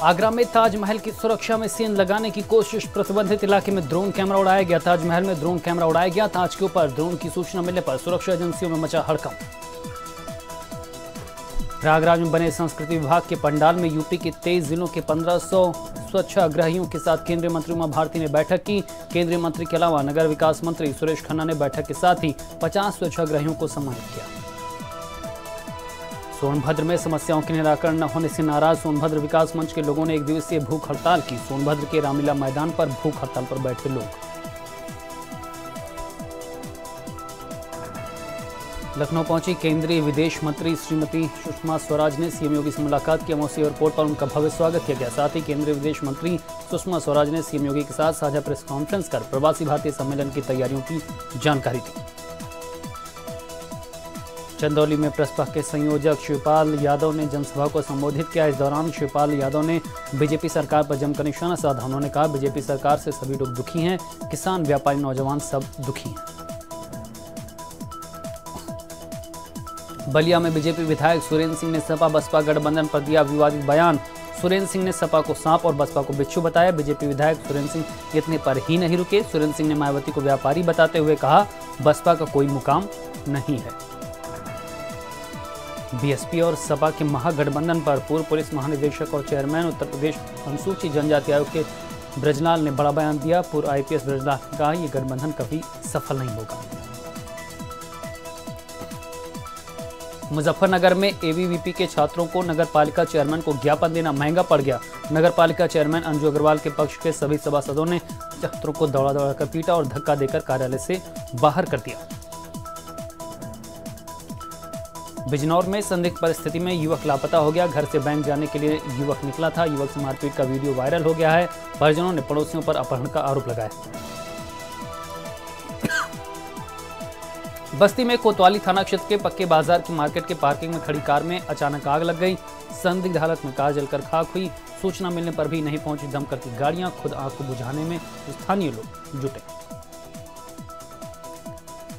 आगरा में ताजमहल की सुरक्षा में सेंध लगाने की कोशिश, प्रतिबंधित इलाके में ड्रोन कैमरा उड़ाया गया। ताजमहल में ड्रोन कैमरा उड़ाया गया। ताज के ऊपर ड्रोन की सूचना मिलने पर सुरक्षा एजेंसियों में मचा हड़कंप। प्रयागराज में बने संस्कृति विभाग के पंडाल में यूपी के 23 जिलों के 1500 स्वच्छाग्रहियों के साथ केंद्रीय मंत्री उमा भारती ने बैठक की। केंद्रीय मंत्री के अलावा नगर विकास मंत्री सुरेश खन्ना ने बैठक के साथ ही 50 स्वच्छाग्रहियों को सम्मानित किया। सोनभद्र में समस्याओं के निराकरण न होने से नाराज सोनभद्र विकास मंच के लोगों ने एक दिवसीय भूख हड़ताल की। सोनभद्र के रामलीला मैदान पर भूख हड़ताल पर बैठे लोग। लखनऊ पहुंची केंद्रीय विदेश मंत्री श्रीमती सुषमा स्वराज ने सीएम योगी से मुलाकात की। अमौसी एयरपोर्ट पर उनका भव्य स्वागत किया गया। साथ ही केंद्रीय विदेश मंत्री सुषमा स्वराज ने सीएम योगी के साथ साझा प्रेस कॉन्फ्रेंस कर प्रवासी भारतीय सम्मेलन की तैयारियों की जानकारी दी। चंदौली में प्रसपा के संयोजक शिवपाल यादव ने जनसभा को संबोधित किया। इस दौरान शिवपाल यादव ने बीजेपी सरकार पर जमकर निशाना साधा। उन्होंने कहा, बीजेपी सरकार से सभी लोग दुखी हैं, किसान, व्यापारी, नौजवान सब दुखी हैं। बलिया में बीजेपी विधायक सुरेंद्र सिंह ने सपा बसपा गठबंधन पर दिया विवादित बयान। सुरेंद्र सिंह ने सपा को सांप और बसपा को बिच्छू बताया। बीजेपी विधायक सुरेंद्र सिंह इतने पर ही नहीं रुके। सुरेंद्र सिंह ने मायावती को व्यापारी बताते हुए कहा, बसपा का कोई मुकाम नहीं है। बीएसपी और सपा के महागठबंधन पर पूर्व पुलिस महानिदेशक और चेयरमैन उत्तर प्रदेश अनुसूचित जनजाति आयोग के ब्रजलाल ने बड़ा बयान दिया। पूर्व आईपीएस ब्रजलाल ने कहा, यह गठबंधन कभी सफल नहीं होगा। मुजफ्फरनगर में एबीवीपी के छात्रों को नगर पालिका चेयरमैन को ज्ञापन देना महंगा पड़ गया। नगर पालिका चेयरमैन अंजू अग्रवाल के पक्ष के सभी सभासदों ने छात्रों को दौड़ा दौड़ा कर पीटा और धक्का देकर कार्यालय से बाहर कर दिया। बिजनौर में संदिग्ध परिस्थिति में युवक लापता हो गया। घर से बैंक जाने के लिए युवक निकला था। युवक से मारपीट का वीडियो वायरल हो गया है। परिजनों ने पड़ोसियों पर अपहरण का आरोप लगाया। बस्ती में कोतवाली थाना क्षेत्र के पक्के बाजार की मार्केट के पार्किंग में खड़ी कार में अचानक आग लग गई। संदिग्ध हालत में कार जलकर खाक हुई। सूचना मिलने पर भी नहीं पहुंची दमकल की गाड़ियां। खुद आग को बुझाने में स्थानीय लोग जुटे।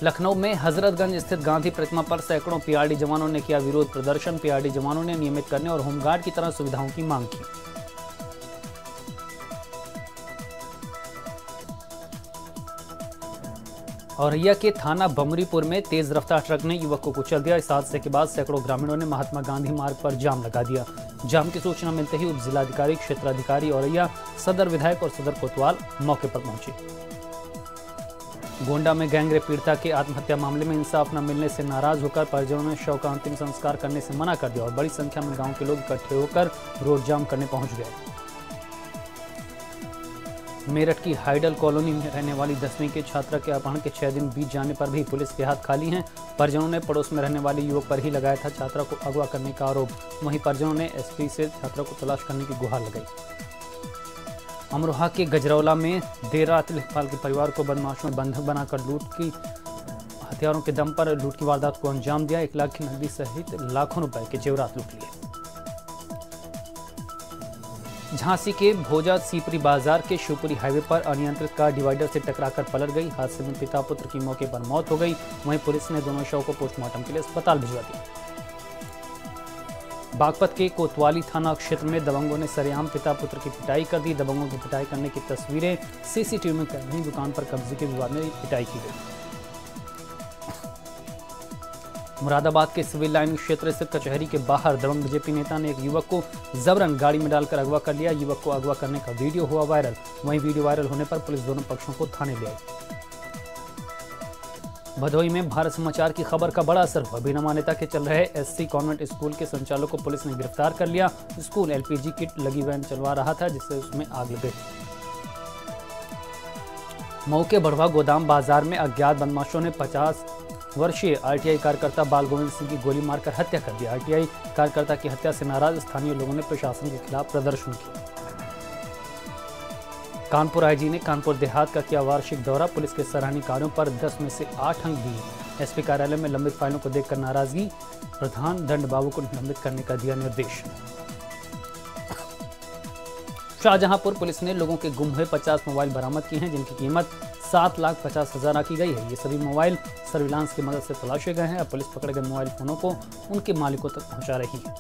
लखनऊ में हजरतगंज स्थित गांधी प्रतिमा पर सैकड़ों पीआरडी जवानों ने किया विरोध प्रदर्शन। पीआरडी जवानों ने नियमित करने और होमगार्ड की तरह सुविधाओं की मांग की। औरैया के थाना बमरीपुर में तेज रफ्तार ट्रक ने युवक को कुचल दिया। इस हादसे के बाद सैकड़ों ग्रामीणों ने महात्मा गांधी मार्ग पर जाम लगा दिया। जाम की सूचना मिलते ही उप जिलाधिकारी, क्षेत्राधिकारी औरैया, सदर विधायक और सदर कोतवाल मौके पर पहुंचे। गोंडा में गैंगरेप पीड़िता के आत्महत्या मामले में इंसाफ न मिलने से नाराज होकर परिजनों ने शव का अंतिम संस्कार करने से मना कर दिया और बड़ी संख्या में गांव के लोग इकट्ठे होकर रोड जाम करने पहुंच गए। मेरठ की हाइडल कॉलोनी में रहने वाली 10वीं के छात्रा के अपहरण के 6 दिन बीत जाने पर भी पुलिस के हाथ खाली हैं। परिजनों ने पड़ोस में रहने वाले युवक पर ही लगाया था छात्रा को अगवा करने का आरोप। वहीं परिजनों ने एसपी से छात्रा को तलाश करने की गुहार लगाई। अमरोहा के गजरौला में देर रात लेखपाल के परिवार को बदमाशों ने बंधक बनाकर हथियारों के दम पर लूट की वारदात को अंजाम दिया। 1 लाख की नकदी सहित लाखों रुपए के जेवरात लूट लिए। झांसी के भोजा सीपरी बाजार के शिवपुरी हाईवे पर अनियंत्रित कार डिवाइडर से टकराकर पलट गई। हादसे में पिता पुत्र की मौके पर मौत हो गई। वहीं पुलिस ने दोनों शव को पोस्टमार्टम के लिए अस्पताल भिजवा दिया। बागपत के कोतवाली थाना क्षेत्र में दबंगों ने सरेआम पिता पुत्र की पिटाई कर दी। दबंगों की पिटाई करने की तस्वीरें सीसीटीवी में कैद हुई। दुकान पर कब्जे के विवाद में पिटाई की गई। मुरादाबाद के सिविल लाइन क्षेत्र स्थित कचहरी के बाहर दबंग बीजेपी नेता ने एक युवक को जबरन गाड़ी में डालकर अगवा कर लिया। युवक को अगवा करने का वीडियो हुआ वायरल। वहीं वीडियो वायरल होने पर पुलिस दोनों पक्षों को थाने ले आई। भदोही में भारत समाचार की खबर का बड़ा असर हुआ। बिना मान्यता के चल रहे एससी कॉन्वेंट स्कूल के संचालक को पुलिस ने गिरफ्तार कर लिया। स्कूल एलपीजी किट लगी वैन चलवा रहा था जिससे उसमें आग लग गई। मऊ के बढ़वा गोदाम बाजार में अज्ञात बदमाशों ने 50 वर्षीय आरटीआई कार्यकर्ता बाल गोविंद सिंह की गोली मारकर हत्या कर दी। आरटीआई कार्यकर्ता की हत्या से नाराज स्थानीय लोगों ने प्रशासन के खिलाफ प्रदर्शन किया। कानपुर आईजी ने कानपुर देहात का किया वार्षिक दौरा। पुलिस के सराहनीय कार्यों पर 10 में से 8 अंक दिए। एसपी कार्यालय में लंबित फाइलों को देखकर नाराजगी। प्रधान दंड बाबू को निलंबित करने का दिया निर्देश। शाहजहांपुर पुलिस ने लोगों के गुम हुए 50 मोबाइल बरामद किए हैं जिनकी कीमत 7,50,000 आंकी गई है। ये सभी मोबाइल सर्विलांस की मदद से तलाशे गए हैं। अब पुलिस पकड़े गए मोबाइल फोनों को उनके मालिकों तक पहुंचा रही है।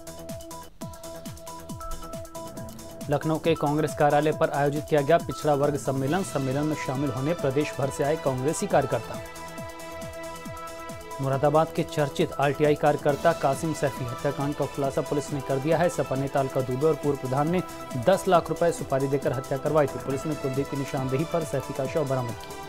लखनऊ के कांग्रेस कार्यालय पर आयोजित किया गया पिछड़ा वर्ग सम्मेलन में शामिल होने प्रदेश भर से आए कांग्रेसी कार्यकर्ता। मुरादाबाद के चर्चित आरटीआई कार्यकर्ता कासिम सैफी हत्याकांड का खुलासा पुलिस ने कर दिया है। सपा नेता अलका दुबे और पूर्व प्रधान ने 10 लाख रुपए सुपारी देकर हत्या करवाई थी। पुलिस ने कुलदीप की निशानदेही पर सैफी का शव बरामद किया।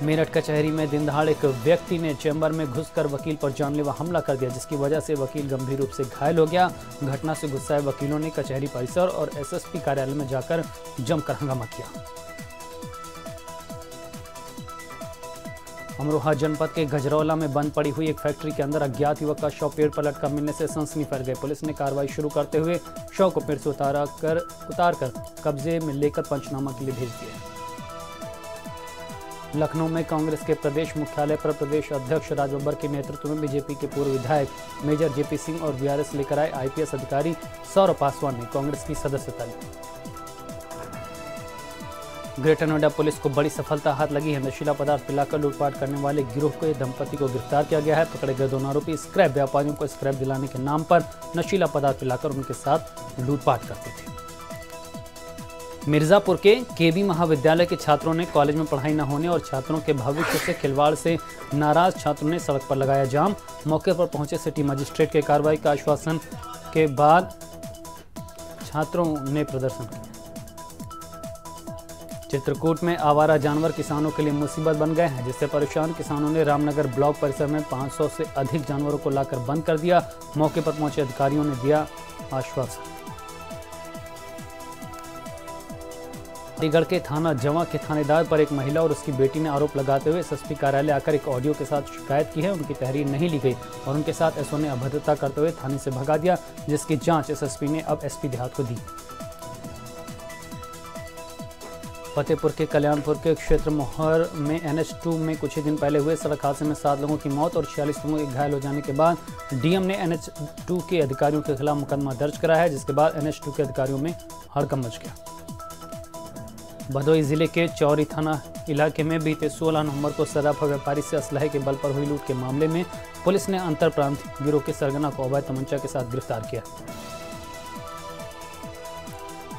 मेरठ कचहरी में दिन दहाड़े एक व्यक्ति ने चैम्बर में घुसकर वकील पर जानलेवा हमला कर दिया, जिसकी वजह से वकील गंभीर रूप से घायल हो गया। घटना से गुस्साए वकीलों ने कचहरी परिसर और एसएसपी कार्यालय में जाकर जमकर हंगामा किया। अमरोहा जनपद के गजरौला में बंद पड़ी हुई एक फैक्ट्री के अंदर अज्ञात युवक का शव पेड़ पर लटका मिलने से सनसनी फैल गई। पुलिस ने कार्रवाई शुरू करते हुए शव को पेड़ से उतार कर कब्जे में लेकर पंचनामा के लिए भेज दिया। लखनऊ में कांग्रेस के प्रदेश मुख्यालय पर प्रदेश अध्यक्ष राज बब्बर के नेतृत्व में बीजेपी के पूर्व विधायक मेजर जेपी सिंह और वीआरएस लेकर आए आईपीएस अधिकारी सौरभ पासवान ने कांग्रेस की सदस्यता ली। ग्रेटर नोएडा पुलिस को बड़ी सफलता हाथ लगी है। नशीला पदार्थ पिलाकर लूटपाट करने वाले गिरोह के दंपति को गिरफ्तार किया गया है। पकड़े गए दोनों आरोपी स्क्रैप व्यापारियों को स्क्रैप दिलाने के नाम पर नशीला पदार्थ पिलाकर उनके साथ लूटपाट करते थे। मिर्जापुर के केबी महाविद्यालय के छात्रों ने कॉलेज में पढ़ाई न होने और छात्रों के भविष्य से खिलवाड़ से नाराज छात्रों ने सड़क पर लगाया जाम। मौके पर पहुंचे सिटी मजिस्ट्रेट के कार्रवाई का आश्वासन के बाद छात्रों ने प्रदर्शन किया। चित्रकूट में आवारा जानवर किसानों के लिए मुसीबत बन गए हैं, जिससे परेशान किसानों ने रामनगर ब्लॉक परिसर में 500 से अधिक जानवरों को लाकर बंद कर दिया। मौके पर पहुंचे अधिकारियों ने दिया आश्वासन। अलीगढ़ के थाना जवां के थानेदार पर एक महिला और उसकी बेटी ने आरोप लगाते हुए एसएसपी कार्यालय आकर एक ऑडियो के साथ शिकायत की है। उनकी तहरीर नहीं ली गई और उनके साथ एसओ ने अभद्रता करते हुए थाने से भगा दिया, जिसकी जांच एसएसपी ने अब एसपी देहात को दी। फतेहपुर के कल्याणपुर के क्षेत्र मोहर में NH2 में कुछ ही दिन पहले हुए सड़क हादसे में 7 लोगों की मौत और 46 लोगों के घायल हो जाने के बाद डीएम ने NH2 के अधिकारियों के खिलाफ मुकदमा दर्ज कराया है, जिसके बाद NH2 के अधिकारियों में हड़कंप मच गया। भदोही जिले के चौरी थाना इलाके में बीते 16 नवंबर को सराफा व्यापारी से असलहे के बल पर हुई लूट के मामले में पुलिस ने अंतर प्रांतीय गिरोह के सरगना को अवैध तमंचा के साथ गिरफ्तार किया।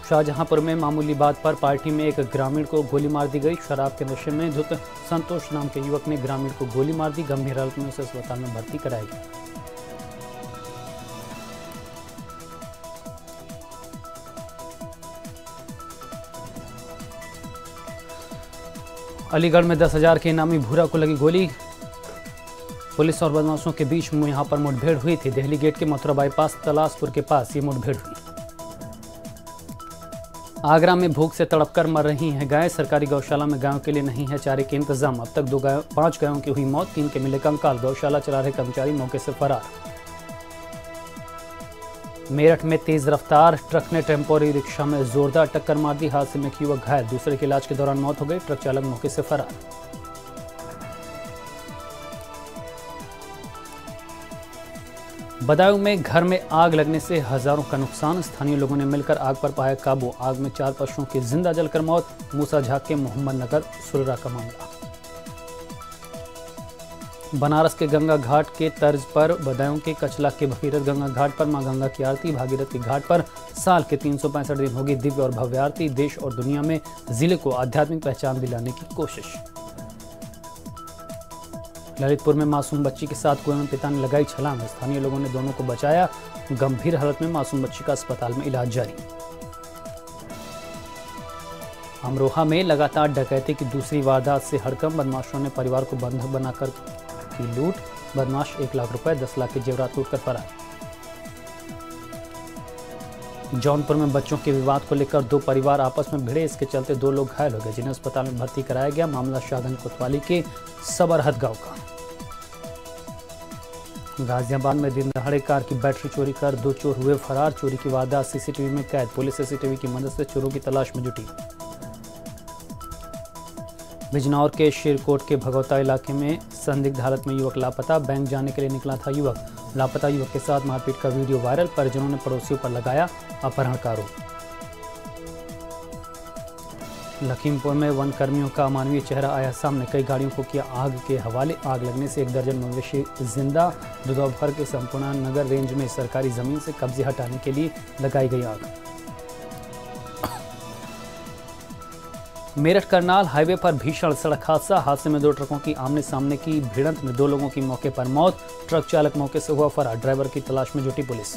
शाहजहांपुर में मामूली बात पर पार्टी में एक ग्रामीण को गोली मार दी गई। शराब के नशे में धुत संतोष नाम के युवक ने ग्रामीण को गोली मार दी। गंभीर हालत में उसे अस्पताल में भर्ती कराया गया। अलीगढ़ में 10,000 के इनामी भूरा को लगी गोली। पुलिस और बदमाशों के बीच में यहां पर मुठभेड़ हुई थी। दिल्ली गेट के मथुरा बाईपास तलाशपुर के पास ये मुठभेड़ हुई। आगरा में भूख से तड़पकर मर रही हैं गायें। सरकारी गौशाला में गायों के लिए नहीं है चारे के इंतजाम। अब तक 5 गायों की हुई मौत, 3 के मिले कंकाल। गौशाला चला रहे कर्मचारी मौके से फरार। मेरठ में तेज रफ्तार ट्रक ने टेम्पोरी रिक्शा में जोरदार टक्कर मार दी। हादसे में एक युवक घायल, दूसरे के इलाज के दौरान मौत हो गई। ट्रक चालक मौके से फरार। बदायूं में घर में आग लगने से हजारों का नुकसान। स्थानीय लोगों ने मिलकर आग पर पाया काबू। आग में 4 पशुओं की जिंदा जलकर मौत। मूसा झाग के मोहम्मद नगर सुररा का मामला। बनारस के गंगा घाट के तर्ज पर बदायूं के कचला के भगीरथ गंगा घाट पर मां गंगा की आरती। भागीरथ के घाट पर साल के 365 दिन होगी दिव्य और भव्य आरती। देश और दुनिया में जिले को आध्यात्मिक पहचान दिलाने की कोशिश। ललितपुर में मासूम बच्ची के साथ कुएं में पिता ने लगाई छलांग। स्थानीय लोगों ने दोनों को बचाया। गंभीर हालत में मासूम बच्ची का अस्पताल में इलाज जारी। अमरोहा में लगातार डकैती की दूसरी वारदात से हड़कंप। बदमाशों ने परिवार को बंधक बनाकर की लूट। बदमाश 1 लाख रुपए 10 लाख के जेवरात लूटकर फरार। जौनपुर में बच्चों के विवाद को लेकर 2 परिवार आपस में भिड़े। इसके चलते 2 लोग घायल हो गए, जिन्हें अस्पताल में भर्ती कराया गया। मामला शाहगंज कोतवाली के सबरहद गांव का। गाजियाबाद में दिन दहाड़े कार की बैटरी चोरी कर 2 चोर हुए फरार। चोरी की वारदात सीसीटीवी में कैद। पुलिस सीसीटीवी की मदद से चोरों की तलाश में जुटी। बिजनौर के शेरकोट के भगौता इलाके में संदिग्ध हालत में युवक लापता। बैंक जाने के लिए निकला था युवक। लापता युवक के साथ मारपीट का वीडियो वायरल। परिजनों ने पड़ोसियों पर लगाया अपहरण का आरोप। लखीमपुर में वन कर्मियों का अमानवीय चेहरा आया सामने। कई गाड़ियों को किया आग के हवाले। आग लगने से 1 दर्जन मवेशी जिंदा। दोपहर के संपूर्ण नगर रेंज में सरकारी जमीन से कब्जे हटाने के लिए लगाई गई आग। मेरठ करनाल हाईवे पर भीषण सड़क हादसा। हादसे में 2 ट्रकों की आमने सामने की भिड़ंत में 2 लोगों की मौके पर मौत। ट्रक चालक मौके से हुआ फरार। ड्राइवर की तलाश में जुटी पुलिस।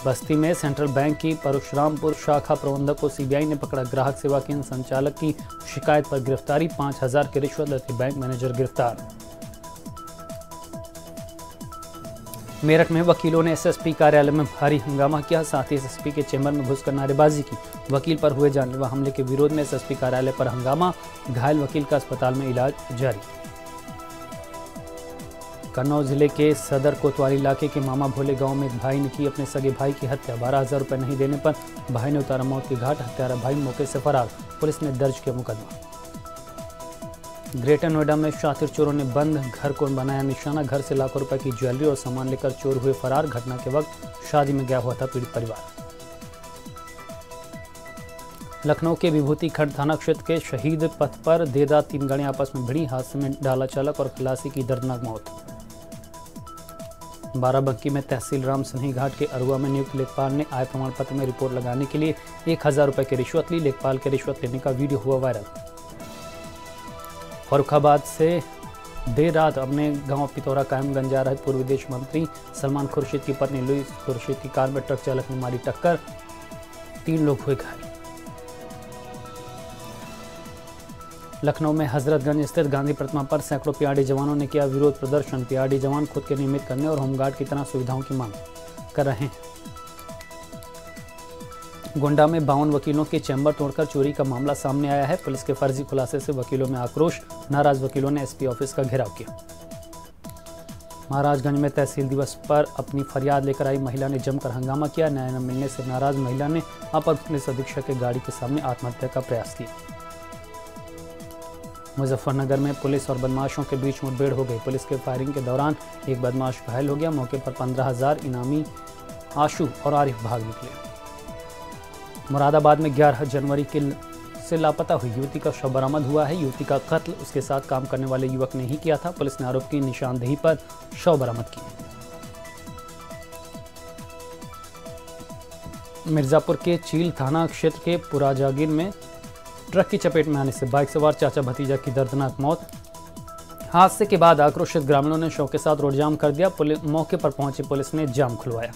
बस्ती में सेंट्रल बैंक की परशुरामपुर शाखा प्रबंधक को सीबीआई ने पकड़ा। ग्राहक सेवा केंद्र संचालक की शिकायत पर गिरफ्तारी। 5,000 की रिश्वत लेते बैंक मैनेजर गिरफ्तार। मेरठ में वकीलों ने एसएसपी कार्यालय में भारी हंगामा किया। साथ ही एसएसपी के चेंबर में घुसकर नारेबाजी की। वकील पर हुए जानलेवा हमले के विरोध में एसएसपी कार्यालय पर हंगामा। घायल वकील का अस्पताल में इलाज जारी। कन्नौज जिले के सदर कोतवाली इलाके के मामा भोले गांव में एक भाई ने की अपने सगे भाई की हत्या। 12,000 रुपये नहीं देने पर भाई ने उतारा मौत के घाट। हत्यारा भाई मौके से फरार। पुलिस ने दर्ज किया मुकदमा। ग्रेटर नोएडा में शातिर चोरों ने बंद घर को बनाया निशाना। घर से लाखों रुपए की ज्वेलरी और सामान लेकर चोर हुए फरार। घटना के वक्त शादी में गया हुआ था पीड़ित परिवार। लखनऊ के विभूति खंड थाना क्षेत्र के शहीद पथ पर देर रात 3 गाड़ियां आपस में भिड़ी। हादसे में डाला चालक और खलासी की दर्दनाक मौत। बाराबंकी में तहसील राम सिन्ही घाट के अरुआ में नियुक्त लेखपाल ने आय प्रमाण पत्र में रिपोर्ट लगाने के लिए 1,000 रुपए की रिश्वत ली। लेखपाल के रिश्वत लेने का वीडियो हुआ वायरल। फर्रुखाबाद से देर रात अपने गांव पितौरा कायमगंज जा रहे पूर्व विदेश मंत्री सलमान खुर्शीद की पत्नी लुईस खुर्शीद की कार में ट्रक चालक ने मारी टक्कर। 3 लोग हुए घायल। लखनऊ में हजरतगंज स्थित गांधी प्रतिमा पर सैकड़ों पीआरडी जवानों ने किया विरोध प्रदर्शन। पीआरडी जवान खुद के नियमित करने और होमगार्ड की तरह सुविधाओं की मांग कर रहे हैं। गोंडा में 52 वकीलों के चैम्बर तोड़कर चोरी का मामला सामने आया है। पुलिस के फर्जी खुलासे से वकीलों में आक्रोश। नाराज वकीलों ने एसपी ऑफिस का घेराव किया। महाराजगंज में तहसील दिवस पर अपनी फरियाद लेकर आई महिला ने जमकर हंगामा किया। न्याय न मिलने से नाराज महिला ने अपर पुलिस अधीक्षक की गाड़ी के सामने आत्महत्या का प्रयास किया। मुजफ्फरनगर में पुलिस और बदमाशों के बीच मुठभेड़ हो गई। पुलिस के फायरिंग के दौरान एक बदमाश घायल हो गया। मौके पर 15,000 इनामी आशु और आरिफ भाग निकले। मुरादाबाद में 11 जनवरी से लापता हुई युवती का शव बरामद हुआ है। युवती का कत्ल उसके साथ काम करने वाले युवक ने ही किया था। पुलिस ने आरोप की निशानदेही पर शव बरामद की। मिर्जापुर के चील थाना क्षेत्र के पुराजागिर में ट्रक की चपेट में आने से बाइक सवार चाचा भतीजा की दर्दनाक मौत। हादसे के बाद आक्रोशित ग्रामीणों ने शव के साथ रोड जाम कर दिया। मौके पर पहुंची पुलिस ने जाम खुलवाया।